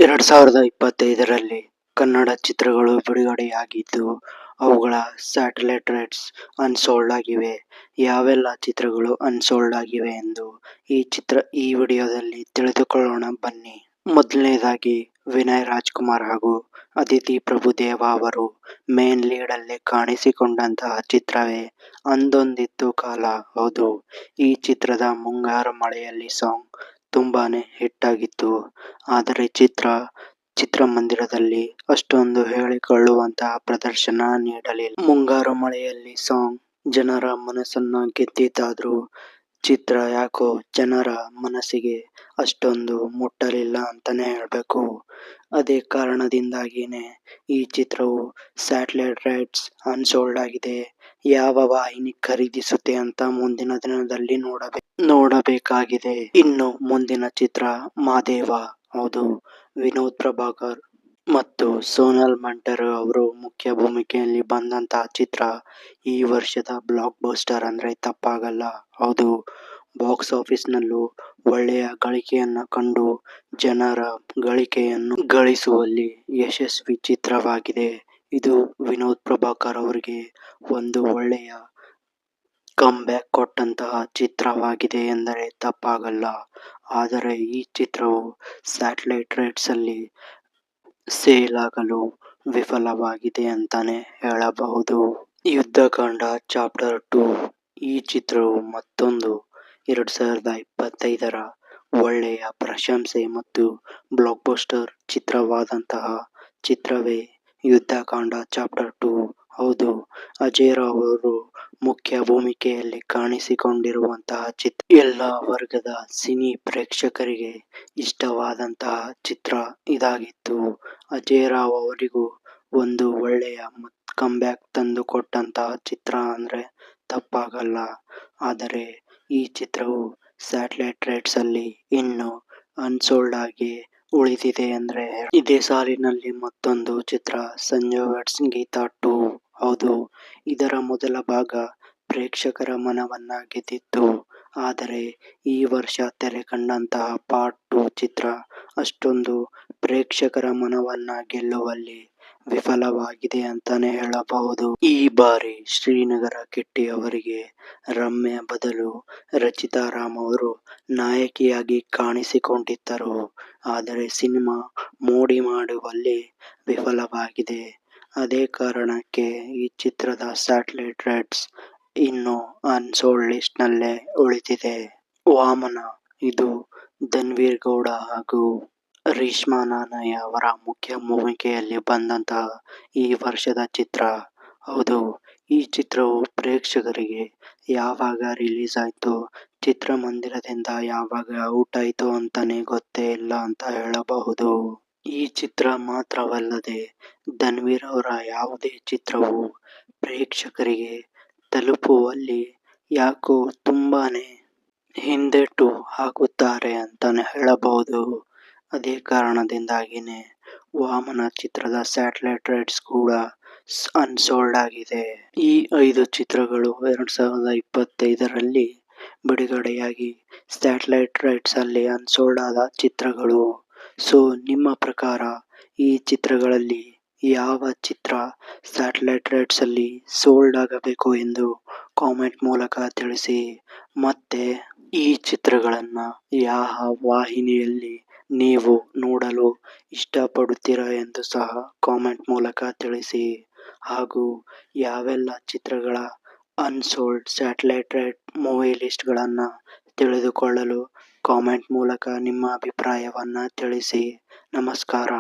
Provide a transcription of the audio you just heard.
2025ರಲ್ಲಿ ಕನ್ನಡ ಚಿತ್ರಗಳು ಬಿಡುಗಡೆಯಾಗಿದ್ದು, ಅವುಗಳ satellite rights unsold ಆಗಿವೆ. ಯಾವೆಲ್ಲ ಚಿತ್ರಗಳು ಅನ್ಸೋಲ್ಡ್ ಆಗಿವೆ ಎಂದು ಈ ವಿಡಿಯೋದಲ್ಲಿ ತಿಳಿದುಕೊಳ್ಳೋಣ ಬನ್ನಿ. ಮೊದಲನೇದಾಗಿ ವಿನಯ್ ರಾಜ್ಕುಮಾರ್ ಹಾಗೂ ಅದಿತಿ ಪ್ರಭುದೇವ ಅವರು ಮೇನ್ ಲೀಡ್ ಅಲ್ಲಿ ಕಾಣಿಸಿಕೊಂಡಂತಹ ಚಿತ್ರವೇ ಅಂದೊಂದಿತ್ತು ಕಾಲ. ಹೌದು, ಈ ಚಿತ್ರದ ಮುಂಗಾರು ಮಳೆಯಲ್ಲಿ ಸಾಂಗ್ ತುಂಬಾನೇ ಹಿಟ್ ಆಗಿತ್ತು. ಆದರೆ ಚಿತ್ರಮಂದಿರದಲ್ಲಿ ಅಷ್ಟೊಂದು ಹೇಳಿಕೊಳ್ಳುವಂತಹ ಪ್ರದರ್ಶನ ನೀಡಲಿಲ್ಲ. ಮುಂಗಾರು ಮಳೆಯಲ್ಲಿ ಸಾಂಗ್ ಜನರ ಮನಸ್ಸನ್ನ ಗೆದ್ದಿದ್ದಾದ್ರೂ ಚಿತ್ರ ಯಾಕೋ ಜನರ ಮನಸ್ಸಿಗೆ ಅಷ್ಟೊಂದು ಮುಟ್ಟಲಿಲ್ಲ ಅಂತಾನೆ ಹೇಳ್ಬೇಕು. ಅದೇ ಕಾರಣದಿಂದಾಗಿನೇ ಈ ಚಿತ್ರವು ಸ್ಯಾಟಲೈಟ್ ರೈಟ್ಸ್ ಅನ್ಸೋಲ್ಡ್ ಆಗಿದೆ. ಯಾವ ವಾಹಿನಿ ಖರೀದಿಸುತ್ತೆ ಅಂತ ಮುಂದಿನ ದಿನದಲ್ಲಿ ನೋಡಬೇಕಾಗಿದೆ. ಇನ್ನು ಮುಂದಿನ ಚಿತ್ರ ಮಾದೇವ. ಹೌದು, ವಿನೋದ್ ಪ್ರಭಾಕರ್ ಮತ್ತು ಸೋನಲ್ ಮಂಟೇರ್ ಅವರು ಮುಖ್ಯ ಭೂಮಿಕೆಯಲ್ಲಿ ಬಂದಂತಹ ಚಿತ್ರ ಈ ವರ್ಷದ ಬ್ಲಾಕ್ ಬಸ್ಟರ್ ಅಂದ್ರೆ ತಪ್ಪಾಗಲ್ಲ. ಹೌದು, ಬಾಕ್ಸ್ ಆಫೀಸ್ ನಲ್ಲೂ ಒಳ್ಳೆಯ ಗಳಿಕೆಯನ್ನ ಕಂಡು ಜನರ ಗಳಿಕೆಯನ್ನು ಗಳಿಸುವಲ್ಲಿ ಯಶಸ್ವಿ ಚಿತ್ರವಾಗಿದೆ. ಇದು ವಿನೋದ್ ಪ್ರಭಾಕರ್ ಅವರಿಗೆ ಒಂದು ಒಳ್ಳೆಯ ಕಮ್ಬ್ಯಾಕ್ ಕೊಟ್ಟಂತಹ ಚಿತ್ರವಾಗಿದೆ ಎಂದರೆ ತಪ್ಪಾಗಲ್ಲ. ಆದರೆ ಈ ಚಿತ್ರವು ಸ್ಯಾಟಲೈಟ್ ರೈಟ್ಸ್ ಅಲ್ಲಿ ಸೇಲ್ ಆಗಲು ವಿಫಲವಾಗಿದೆ ಅಂತಾನೆ ಹೇಳಬಹುದು. ಯುದ್ಧಕಾಂಡ ಚಾಪ್ಟರ್ 2 ಈ ಚಿತ್ರವು ಮತ್ತೊಂದು 2025ರ ಒಳ್ಳೆಯ ಪ್ರಶಂಸೆ ಮತ್ತು ಬ್ಲಾಕ್ ಬಸ್ಟರ್ ಚಿತ್ರವಾದಂತಹ ಚಿತ್ರವೇ ಯುದ್ಧಕಾಂಡ ಚಾಪ್ಟರ್ 2. ಹೌದು, ಅಜಯ್ ರಾವ್ ಅವರು ಮುಖ್ಯ ಭೂಮಿಕೆಯಲ್ಲಿ ಕಾಣಿಸಿಕೊಂಡಿರುವಂತಹ ಚಿತ್ರ. ಎಲ್ಲ ವರ್ಗದ ಸಿನಿ ಪ್ರೇಕ್ಷಕರಿಗೆ ಇಷ್ಟವಾದಂತಹ ಚಿತ್ರ ಇದಾಗಿತ್ತು. ಅಜಯ್ ರಾವ್ ಅವರಿಗೂ ಒಂದು ಒಳ್ಳೆಯ ಕಮ್ಬ್ಯಾಕ್ ತಂದು ಕೊಟ್ಟಂತಹ ಚಿತ್ರ ಅಂದ್ರೆ ತಪ್ಪಾಗಲ್ಲ. ಆದರೆ ಈ ಚಿತ್ರವು ಸ್ಯಾಟಲೈಟ್ ರೈಟ್ಸ್ ಅಲ್ಲಿ ಇನ್ನು ಅನ್ಸೋಲ್ಡ್ ಆಗಿ ಉಳಿದಿದೆ ಅಂದ್ರೆ. ಇದೇ ಸಾಲಿನಲ್ಲಿ ಮತ್ತೊಂದು ಚಿತ್ರ ಸಂಜು ವೆಡ್ಸ್ ಗೀತಾ 2. ಹೌದು, ಇದರ ಮೊದಲ ಭಾಗ ಪ್ರೇಕ್ಷಕರ ಮನವನ್ನ ಗೆದ್ದಿತ್ತು. ಆದರೆ ಈ ವರ್ಷ ತೆರೆ ಕಂಡಂತಹ ಪಾರ್ಟ್ 2 ಚಿತ್ರ ಅಷ್ಟೊಂದು ಪ್ರೇಕ್ಷಕರ ಮನವನ್ನ ಗೆಲ್ಲುವಲ್ಲಿ ವಿಫಲವಾಗಿದೆ ಅಂತಾನೆ ಹೇಳಬಹುದು. ಈ ಬಾರಿ ಶ್ರೀನಗರ ಕಿಟ್ಟಿ ಅವರಿಗೆ ರಮ್ಯಾ ಬದಲು ರಚಿತಾ ರಾಮ್ ಅವರು ನಾಯಕಿಯಾಗಿ ಕಾಣಿಸಿಕೊಂಡಿದ್ದರು. ಆದರೆ ಸಿನಿಮಾ ಮೋಡಿ ಮಾಡುವಲ್ಲಿ ವಿಫಲವಾಗಿದೆ. ಅದೇ ಕಾರಣಕ್ಕೆ ಈ ಚಿತ್ರದ ಸ್ಯಾಟಲೈಟ್ ರೈಟ್ಸ್ ಇನ್ನು ಅನ್ಸೋಲ್ಡ್ ಲಿಸ್ಟ್ ನಲ್ಲೇ ಉಳಿದಿದೆ. ವಾಮನ. ಇದು ಧನ್ವೀರ್ ಗೌಡ ಹಾಗೂ ರೇಷ್ಮಾ ನಾನಯ್ಯ ಅವರ ಮುಖ್ಯ ಭೂಮಿಕೆಯಲ್ಲಿ ಬಂದಂತಹ ಈ ವರ್ಷದ ಚಿತ್ರ. ಹೌದು, ಈ ಚಿತ್ರವು ಪ್ರೇಕ್ಷಕರಿಗೆ ಯಾವಾಗ ರಿಲೀಸ್ ಆಯ್ತು, ಚಿತ್ರಮಂದಿರದಿಂದ ಯಾವಾಗ ಔಟ್ ಆಯ್ತು ಅಂತಾನೆ ಗೊತ್ತೇ ಇಲ್ಲ ಅಂತ ಹೇಳಬಹುದು. ಈ ಚಿತ್ರ ಮಾತ್ರವಲ್ಲದೆ ಧನ್ವೀರ್ ಅವರ ಯಾವುದೇ ಚಿತ್ರವು ಪ್ರೇಕ್ಷಕರಿಗೆ ತಲುಪುವಲ್ಲಿ ಯಾಕೋ ತುಂಬಾನೇ ಹಿಂದೇಟು ಹಾಕುತ್ತಾರೆ ಅಂತಾನೆ ಹೇಳಬಹುದು. ಅದೇ ಕಾರಣದಿಂದಾಗಿನೇ ವಾಮನ ಚಿತ್ರದ ಸ್ಯಾಟಲೈಟ್ ರೈಟ್ಸ್ ಕೂಡ ಅನ್ಸೋಲ್ಡ್ ಆಗಿದೆ. ಈ 5 ಚಿತ್ರಗಳು 2025ರಲ್ಲಿ ಬಿಡುಗಡೆಯಾಗಿ ಸ್ಯಾಟಲೈಟ್ ರೈಟ್ಸ್ ಅಲ್ಲಿ ಅನ್ಸೋಲ್ಡ್ ಆದ ಚಿತ್ರಗಳು. ಸೊ ನಿಮ್ಮ ಪ್ರಕಾರ ಈ ಚಿತ್ರಗಳಲ್ಲಿ ಯಾವ ಚಿತ್ರ ಸ್ಯಾಟಲೈಟ್ ರೈಟ್ಸ್ ಅಲ್ಲಿ ಸೋಲ್ಡ್ ಆಗಬೇಕು ಎಂದು ಕಾಮೆಂಟ್ ಮೂಲಕ ತಿಳಿಸಿ. ಮತ್ತೆ ಈ ಚಿತ್ರಗಳನ್ನ ಯಾವ ವಾಹಿನಿಯಲ್ಲಿ ನೀವು ನೋಡಲು ಇಷ್ಟಪಡುತ್ತೀರಾ ಎಂದು ಸಹ ಕಾಮೆಂಟ್ ಮೂಲಕ ತಿಳಿಸಿ. ಹಾಗೂ ಯಾವೆಲ್ಲ ಚಿತ್ರಗಳ unsold satellite right movie list ಗಳನ್ನ ತಿಳಿದುಕೊಳ್ಳಲು ಕಾಮೆಂಟ್ ಮೂಲಕ ನಿಮ್ಮ ಅಭಿಪ್ರಾಯವನ್ನ ತಿಳಿಸಿ. ನಮಸ್ಕಾರ.